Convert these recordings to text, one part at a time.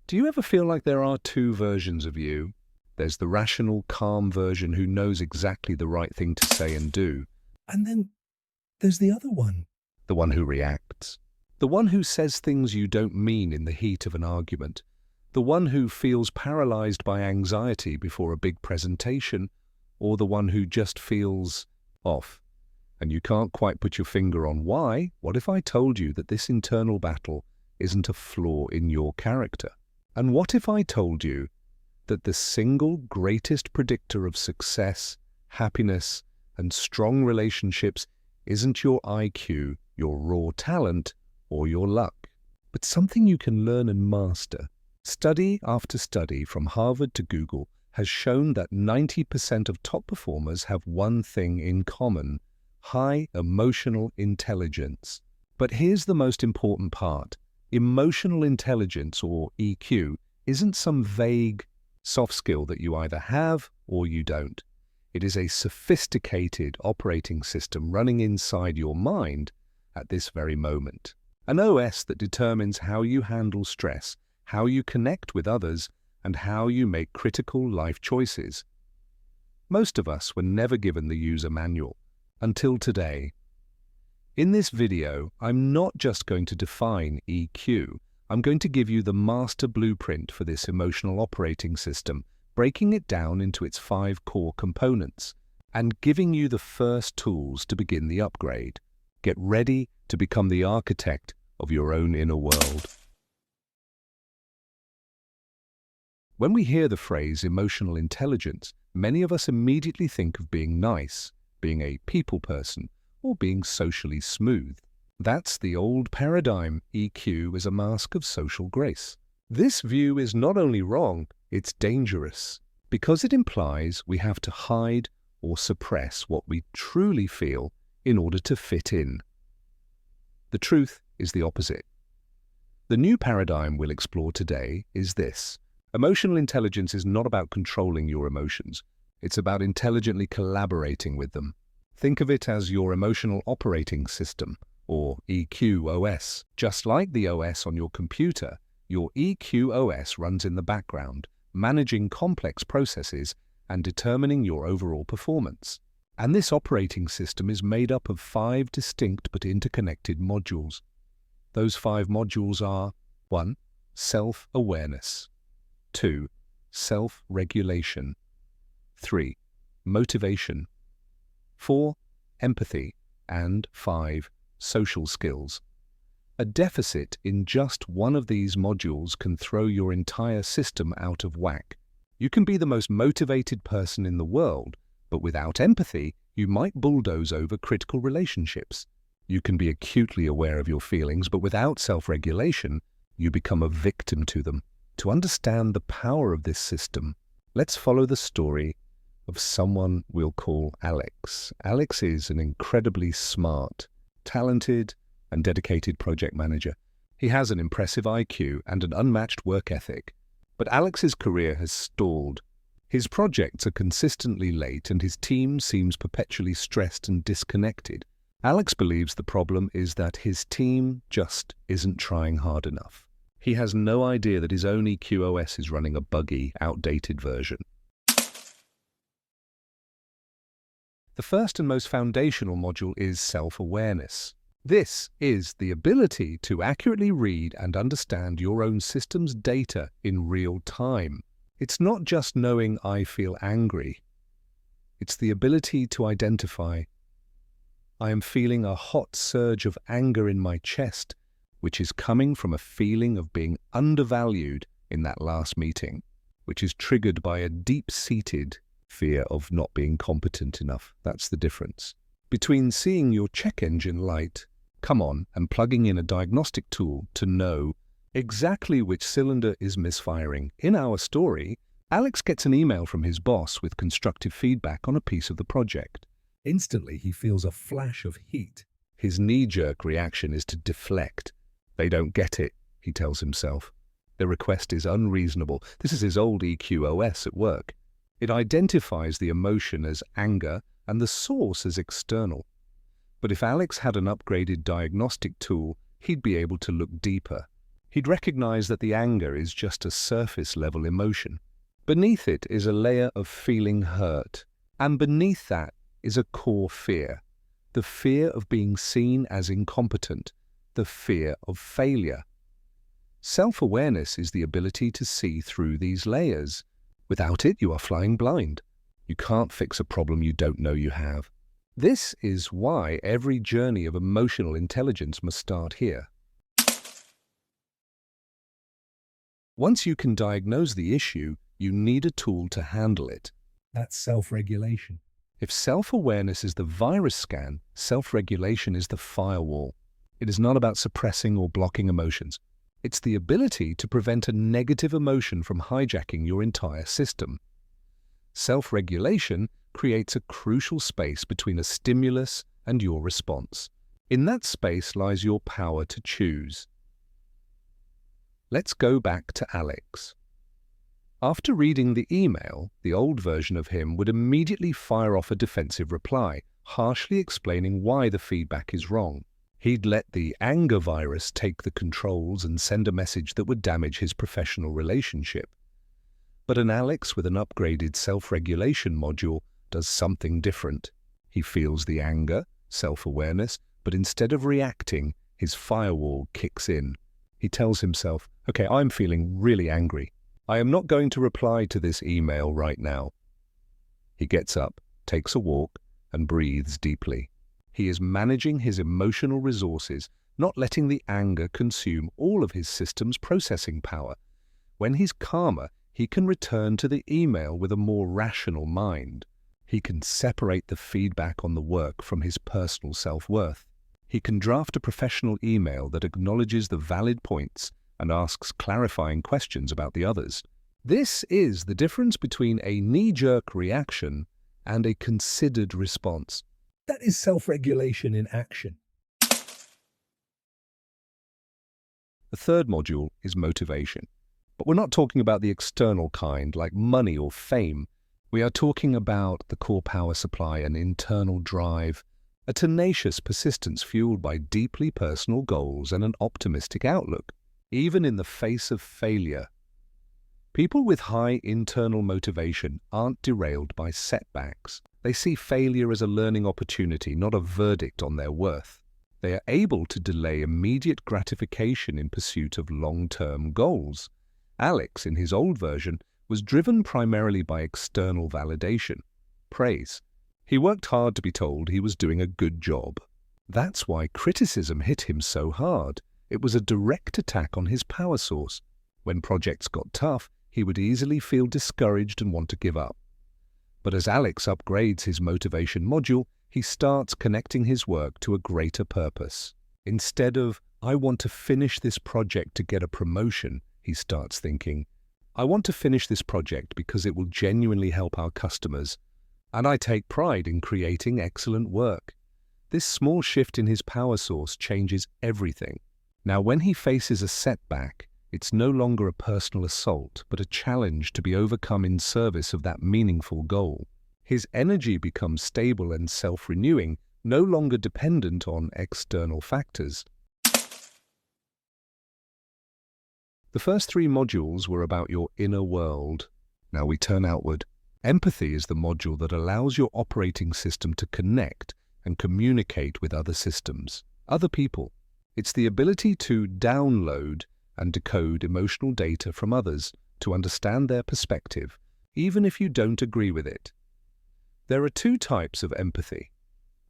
Do you ever feel like there are two versions of you? There's the rational, calm version who knows exactly the right thing to say and do. And then there's the other one. The one who reacts. The one who says things you don't mean in the heat of an argument. The one who feels paralyzed by anxiety before a big presentation. Or the one who just feels off. And you can't quite put your finger on why. What if I told you that this internal battle isn't a flaw in your character? And what if I told you that the single greatest predictor of success, happiness, and strong relationships isn't your IQ, your raw talent, or your luck, but something you can learn and master? Study after study from Harvard to Google has shown that 90% of top performers have one thing in common: high emotional intelligence. But here's the most important part. Emotional intelligence, or EQ, isn't some vague, soft skill that you either have or you don't. It is a sophisticated operating system running inside your mind at this very moment. An OS that determines how you handle stress, how you connect with others, and how you make critical life choices. Most of us were never given the user manual, until today. In this video, I'm not just going to define EQ, I'm going to give you the master blueprint for this emotional operating system, breaking it down into its 5 core components, and giving you the first tools to begin the upgrade. Get ready to become the architect of your own inner world. When we hear the phrase emotional intelligence, many of us immediately think of being nice, being a people person, or being socially smooth. That's the old paradigm. EQ is a mask of social grace. This view is not only wrong, it's dangerous, because it implies we have to hide or suppress what we truly feel in order to fit in. The truth is the opposite. The new paradigm we'll explore today is this: emotional intelligence is not about controlling your emotions. It's about intelligently collaborating with them. Think of it as your emotional operating system, or EQ/OS. Just like the OS on your computer, your EQ/OS runs in the background, managing complex processes and determining your overall performance. And this operating system is made up of 5 distinct but interconnected modules. Those 5 modules are: 1. Self-awareness. 2. Self-regulation. 3. Motivation. 4. Empathy. And 5. Social skills. A deficit in just one of these modules can throw your entire system out of whack. You can be the most motivated person in the world, but without empathy, you might bulldoze over critical relationships. You can be acutely aware of your feelings, but without self-regulation, you become a victim to them. To understand the power of this system, let's follow the story of someone we'll call Alex. Alex is an incredibly smart, talented, and dedicated project manager. He has an impressive IQ and an unmatched work ethic. But Alex's career has stalled. His projects are consistently late and his team seems perpetually stressed and disconnected. Alex believes the problem is that his team just isn't trying hard enough. He has no idea that his own EQ/OS is running a buggy, outdated version. The first and most foundational module is self-awareness. This is the ability to accurately read and understand your own system's data in real time. It's not just knowing I feel angry. It's the ability to identify, I am feeling a hot surge of anger in my chest, which is coming from a feeling of being undervalued in that last meeting, which is triggered by a deep-seated fear of not being competent enough. That's the difference between seeing your check engine light come on and plugging in a diagnostic tool to know exactly which cylinder is misfiring. In our story, Alex gets an email from his boss with constructive feedback on a piece of the project. Instantly, he feels a flash of heat. His knee-jerk reaction is to deflect. They don't get it, he tells himself. The request is unreasonable. This is his old EQ/OS at work. It identifies the emotion as anger and the source as external. But if Alex had an upgraded diagnostic tool, he'd be able to look deeper. he'd recognize that the anger is just a surface-level emotion. Beneath it is a layer of feeling hurt, and beneath that is a core fear. The fear of being seen as incompetent, the fear of failure. Self-awareness is the ability to see through these layers. Without it, you are flying blind. You can't fix a problem you don't know you have. This is why every journey of emotional intelligence must start here. Once you can diagnose the issue, you need a tool to handle it. That's self-regulation. If self-awareness is the virus scan, self-regulation is the firewall. It is not about suppressing or blocking emotions. It's the ability to prevent a negative emotion from hijacking your entire system. Self-regulation creates a crucial space between a stimulus and your response. In that space lies your power to choose. Let's go back to Alex. After reading the email, the old version of him would immediately fire off a defensive reply, harshly explaining why the feedback is wrong. He'd let the anger virus take the controls and send a message that would damage his professional relationship. But an Alex with an upgraded self-regulation module does something different. He feels the anger, self-awareness, but instead of reacting, his firewall kicks in. He tells himself, okay, I'm feeling really angry. I am not going to reply to this email right now. He gets up, takes a walk, and breathes deeply. He is managing his emotional resources, not letting the anger consume all of his system's processing power. When he's calmer, he can return to the email with a more rational mind. He can separate the feedback on the work from his personal self-worth. He can draft a professional email that acknowledges the valid points and asks clarifying questions about the others. This is the difference between a knee-jerk reaction and a considered response. That is self-regulation in action. The third module is motivation. But we're not talking about the external kind, like money or fame. We are talking about the core power supply, an internal drive, a tenacious persistence fueled by deeply personal goals and an optimistic outlook, even in the face of failure. People with high internal motivation aren't derailed by setbacks. They see failure as a learning opportunity, not a verdict on their worth. They are able to delay immediate gratification in pursuit of long-term goals. Alex, in his old version, was driven primarily by external validation, praise. He worked hard to be told he was doing a good job. That's why criticism hit him so hard. It was a direct attack on his power source. When projects got tough, he would easily feel discouraged and want to give up. But as Alex upgrades his motivation module, he starts connecting his work to a greater purpose. Instead of, I want to finish this project to get a promotion, he starts thinking, I want to finish this project because it will genuinely help our customers, and I take pride in creating excellent work. This small shift in his power source changes everything. Now, when he faces a setback, it's no longer a personal assault, but a challenge to be overcome in service of that meaningful goal. His energy becomes stable and self-renewing, no longer dependent on external factors. The first three modules were about your inner world. Now we turn outward. Empathy is the module that allows your operating system to connect and communicate with other systems, other people. It's the ability to download and decode emotional data from others to understand their perspective, even if you don't agree with it. There are two types of empathy: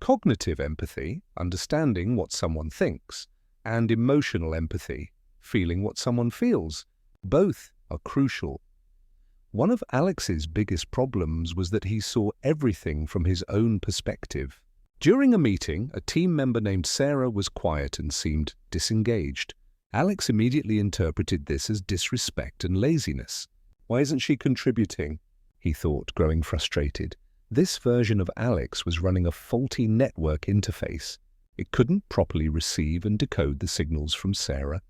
cognitive empathy, understanding what someone thinks, and emotional empathy, feeling what someone feels. Both are crucial. One of Alex's biggest problems was that he saw everything from his own perspective. During a meeting, a team member named Sarah was quiet and seemed disengaged. Alex immediately interpreted this as disrespect and laziness. Why isn't she contributing? He thought, growing frustrated. This version of Alex was running a faulty network interface. It couldn't properly receive and decode the signals from Sarah.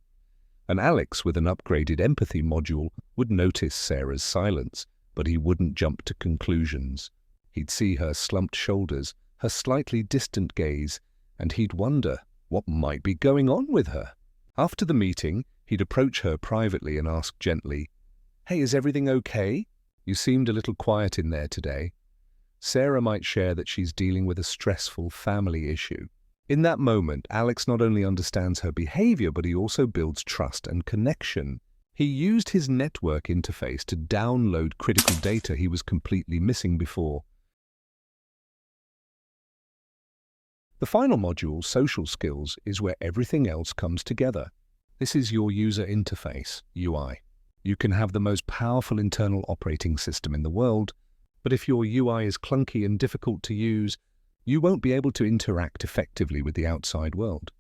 And Alex, with an upgraded empathy module, would notice Sarah's silence, but he wouldn't jump to conclusions. He'd see her slumped shoulders, her slightly distant gaze, and he'd wonder what might be going on with her. After the meeting, He'd approach her privately and ask gently, "Hey, is everything okay? You seemed a little quiet in there today." Sarah might share that she's dealing with a stressful family issue. In that moment, Alex not only understands her behavior, but he also builds trust and connection. He used his network interface to download critical data he was completely missing before. The final module, social skills, is where everything else comes together. This is your user interface, UI. You can have the most powerful internal operating system in the world, but if your UI is clunky and difficult to use, you won't be able to interact effectively with the outside world.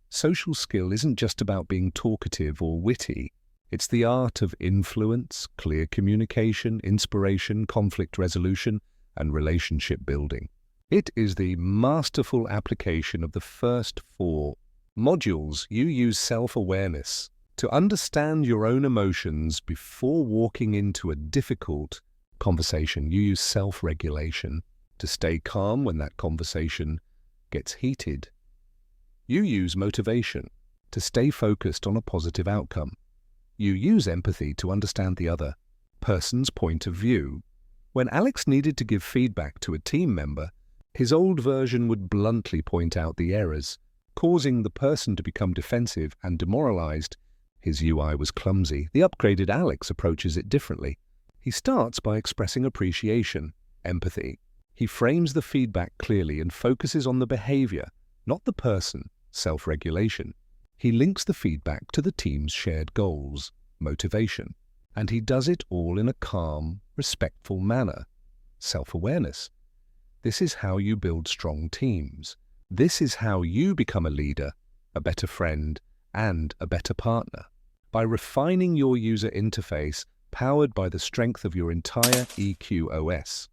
Social skill isn't just about being talkative or witty. It's the art of influence, clear communication, inspiration, conflict resolution, and relationship building. It is the masterful application of the first 4 modules. You use self-awareness to understand your own emotions before walking into a difficult conversation. You use self-regulation to stay calm when that conversation gets heated. You use motivation to stay focused on a positive outcome. You use empathy to understand the other person's point of view. When Alex needed to give feedback to a team member, his old version would bluntly point out the errors, causing the person to become defensive and demoralized. His UI was clumsy. The upgraded Alex approaches it differently. He starts by expressing appreciation, empathy. He frames the feedback clearly and focuses on the behavior, not the person, self-regulation. He links the feedback to the team's shared goals, motivation, and he does it all in a calm, respectful manner, self-awareness. This is how you build strong teams. This is how you become a leader, a better friend, and a better partner. By refining your user interface, powered by the strength of your entire EQOS.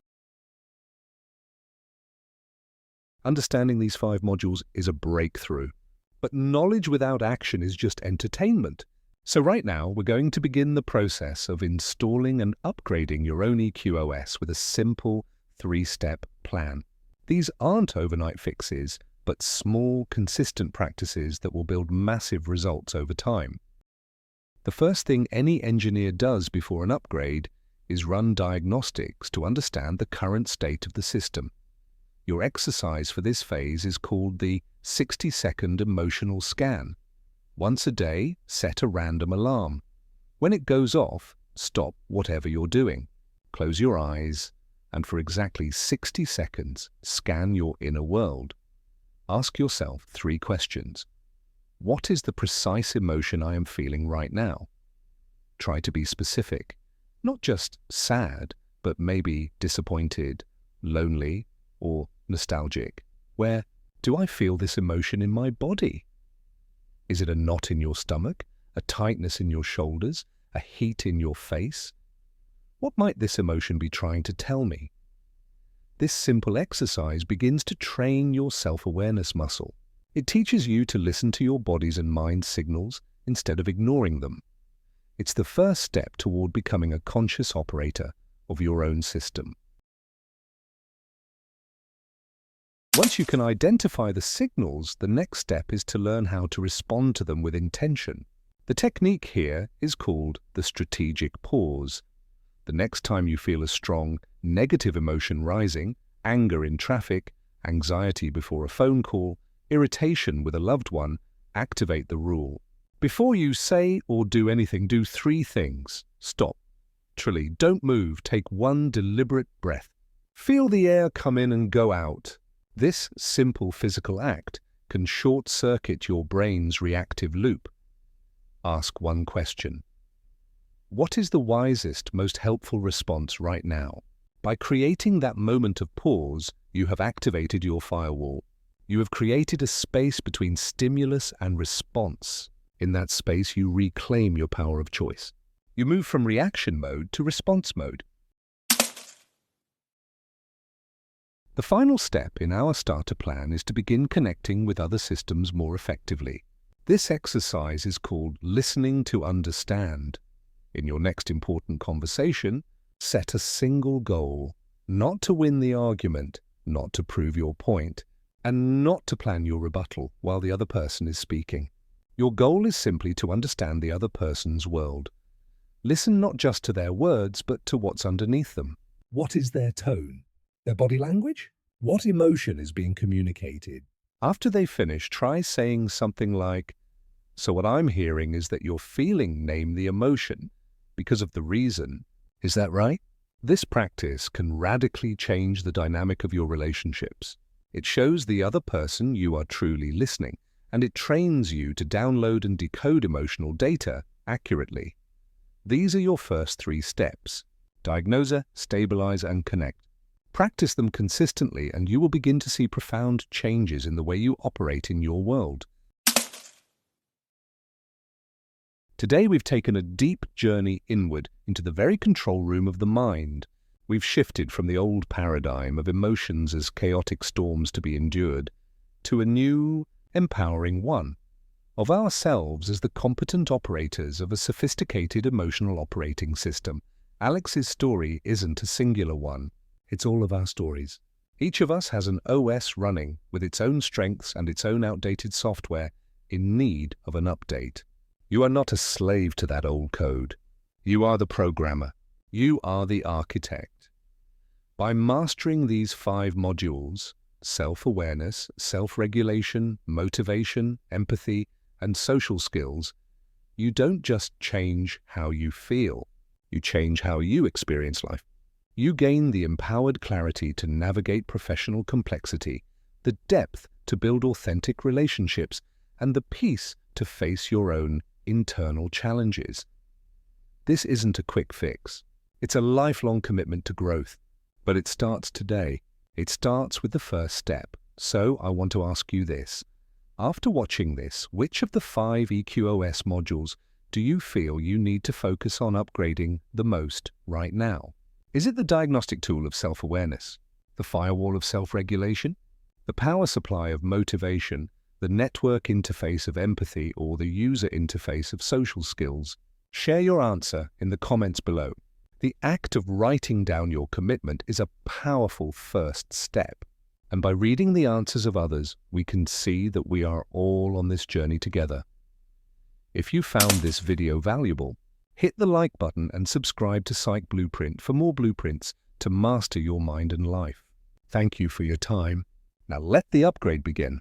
Understanding these 5 modules is a breakthrough, but knowledge without action is just entertainment. So right now, we're going to begin the process of installing and upgrading your own EQOS with a simple 3-step plan. These aren't overnight fixes, but small, consistent practices that will build massive results over time. The first thing any engineer does before an upgrade is run diagnostics to understand the current state of the system. Your exercise for this phase is called the 60-second emotional scan. Once a day, set a random alarm. When it goes off, stop whatever you're doing. Close your eyes, and for exactly 60 seconds, scan your inner world. Ask yourself 3 questions. What is the precise emotion I am feeling right now? Try to be specific. Not just sad, but maybe disappointed, lonely, or nostalgic. Where do I feel this emotion in my body? Is it a knot in your stomach, a tightness in your shoulders, a heat in your face? What might this emotion be trying to tell me? This simple exercise begins to train your self-awareness muscle. It teaches you to listen to your body's and mind's signals instead of ignoring them. It's the first step toward becoming a conscious operator of your own system. Once you can identify the signals, the next step is to learn how to respond to them with intention. The technique here is called the strategic pause. The next time you feel a strong, negative emotion rising, anger in traffic, anxiety before a phone call, irritation with a loved one, activate the rule. Before you say or do anything, do 3 things. Stop. Truly, don't move. Take 1 deliberate breath. Feel the air come in and go out. This simple physical act can short-circuit your brain's reactive loop. Ask 1 question. What is the wisest, most helpful response right now? By creating that moment of pause, you have activated your firewall. You have created a space between stimulus and response. In that space, you reclaim your power of choice. You move from reaction mode to response mode. The final step in our starter plan is to begin connecting with other systems more effectively. This exercise is called listening to understand. In your next important conversation, set a single goal, not to win the argument, not to prove your point, and not to plan your rebuttal while the other person is speaking. Your goal is simply to understand the other person's world. Listen not just to their words, but to what's underneath them. What is their tone? Their body language? What emotion is being communicated? After they finish, try saying something like, "So what I'm hearing is that you're feeling name the emotion because of the reason. Is that right?" This practice can radically change the dynamic of your relationships. It shows the other person you are truly listening, and it trains you to download and decode emotional data accurately. These are your first 3 steps: diagnose, stabilize, and connect. Practice them consistently, and you will begin to see profound changes in the way you operate in your world. Today we've taken a deep journey inward into the very control room of the mind. We've shifted from the old paradigm of emotions as chaotic storms to be endured to a new, empowering one, of ourselves as the competent operators of a sophisticated emotional operating system. Alex's story isn't a singular one. It's all of our stories. Each of us has an OS running with its own strengths and its own outdated software in need of an update. You are not a slave to that old code. You are the programmer. You are the architect. By mastering these 5 modules, self-awareness, self-regulation, motivation, empathy, and social skills, you don't just change how you feel. You change how you experience life. You gain the empowered clarity to navigate professional complexity, the depth to build authentic relationships, and the peace to face your own internal challenges. This isn't a quick fix. It's a lifelong commitment to growth, but it starts today. It starts with the first step. So I want to ask you this. After watching this, which of the 5 EQOS modules do you feel you need to focus on upgrading the most right now? Is it the diagnostic tool of self-awareness, the firewall of self-regulation, the power supply of motivation, the network interface of empathy, or the user interface of social skills? Share your answer in the comments below. The act of writing down your commitment is a powerful first step. And by reading the answers of others, we can see that we are all on this journey together. If you found this video valuable, hit the like button and subscribe to Psych Blueprint for more blueprints to master your mind and life. Thank you for your time. Now let the upgrade begin.